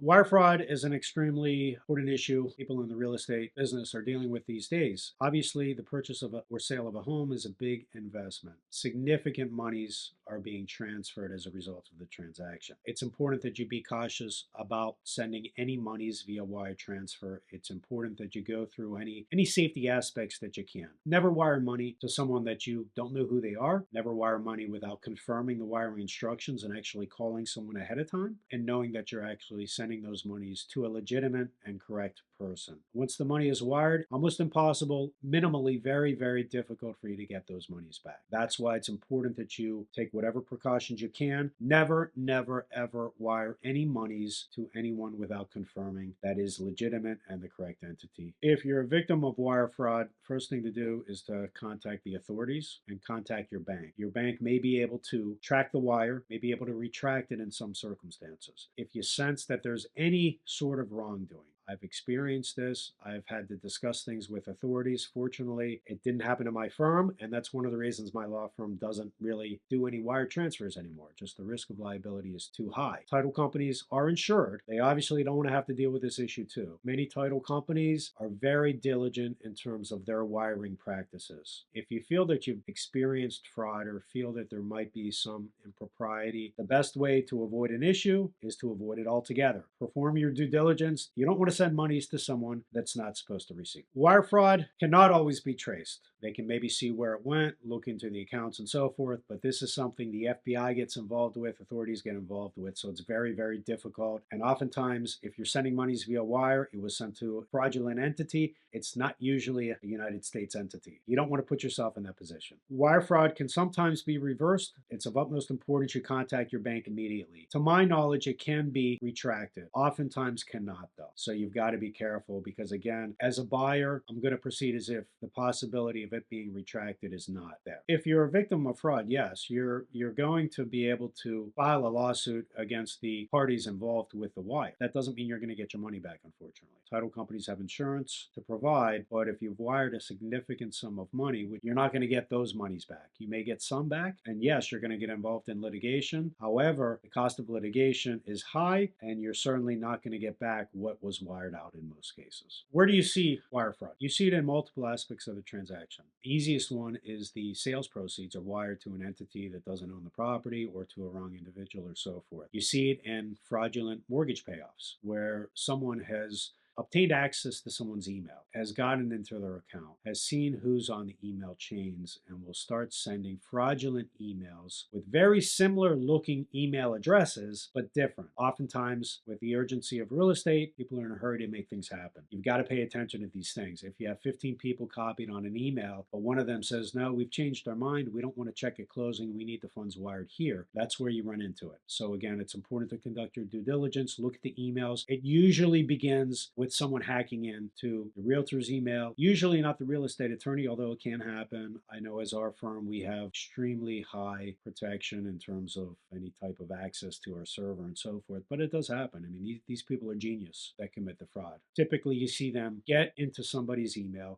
Wire fraud is an extremely important issue people in the real estate business are dealing with these days. Obviously, the purchase of or sale of a home is a big investment. Significant monies are being transferred as a result of the transaction. It's important that you be cautious about sending any monies via wire transfer. It's important that you go through any safety aspects that you can. Never wire money to someone that you don't know who they are. Never wire money without confirming the wiring instructions and actually calling someone ahead of time and knowing that you're actually sending those monies to a legitimate and correct person. Once the money is wired, almost impossible, minimally very, very difficult for you to get those monies back. That's why it's important that you take whatever precautions you can. Never, never, ever wire any monies to anyone without confirming that is legitimate and the correct entity. If you're a victim of wire fraud, first thing to do is to contact the authorities and contact your bank. Your bank may be able to track the wire, may be able to retract it in some circumstances. If you sense that there's any sort of wrongdoing, I've experienced this. I've had to discuss things with authorities. Fortunately, it didn't happen to my firm, and that's one of the reasons my law firm doesn't really do any wire transfers anymore. Just the risk of liability is too high. Title companies are insured. They obviously don't want to have to deal with this issue too. Many title companies are very diligent in terms of their wiring practices. If you feel that you've experienced fraud or feel that there might be some impropriety, the best way to avoid an issue is to avoid it altogether. Perform your due diligence. You don't want to send monies to someone that's not supposed to receive. Wire fraud cannot always be traced. They can maybe see where it went, look into the accounts and so forth, but this is something the FBI gets involved with, authorities get involved with, so it's very, very difficult. And oftentimes, if you're sending monies via wire, it was sent to a fraudulent entity. It's not usually a United States entity. You don't want to put yourself in that position. Wire fraud can sometimes be reversed. It's of utmost importance you contact your bank immediately. To my knowledge, it can be retracted. Oftentimes cannot, though. So you've got to be careful because, again, as a buyer, I'm going to proceed as if the possibility of it being retracted is not there. If you're a victim of fraud, yes, you're going to be able to file a lawsuit against the parties involved with the wire. That doesn't mean you're going to get your money back, unfortunately. Title companies have insurance to provide, but if you've wired a significant sum of money, you're not going to get those monies back. You may get some back, and yes, you're going to get involved in litigation. However, the cost of litigation is high, and you're certainly not going to get back what was wired out in most cases. Where do you see wire fraud? You see it in multiple aspects of the transaction. The easiest one is the sales proceeds are wired to an entity that doesn't own the property or to a wrong individual or so forth. You see it in fraudulent mortgage payoffs where someone has obtained access to someone's email, has gotten into their account, has seen who's on the email chains, and will start sending fraudulent emails with very similar looking email addresses, but different. Oftentimes, with the urgency of real estate, people are in a hurry to make things happen. You've got to pay attention to these things. If you have 15 people copied on an email, but one of them says, no, we've changed our mind, we don't want to check at closing, we need the funds wired here, that's where you run into it. So again, it's important to conduct your due diligence, look at the emails. It usually begins with someone hacking into the realtor's email, usually not the real estate attorney, although it can happen. I know as our firm, we have extremely high protection in terms of any type of access to our server and so forth, but it does happen. I mean, these people are genius that commit the fraud. Typically, you see them get into somebody's email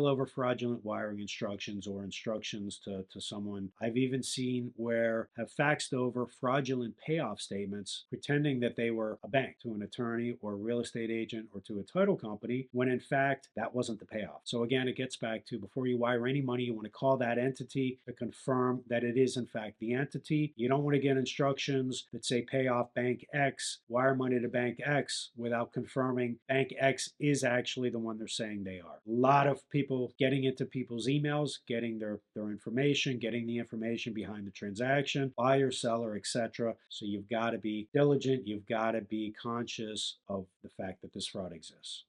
over fraudulent wiring instructions or instructions to someone. I've even seen where have faxed over fraudulent payoff statements pretending that they were a bank to an attorney or a real estate agent or to a title company when in fact that wasn't the payoff. So again, it gets back to before you wire any money, you want to call that entity to confirm that it is in fact the entity. You don't want to get instructions that say pay off bank X, wire money to bank X without confirming bank X is actually the one they're saying they are. A lot of people getting into people's emails, getting their information, getting the information behind the transaction, buyer, seller, etc. So you've got to be diligent. You've got to be conscious of the fact that this fraud exists.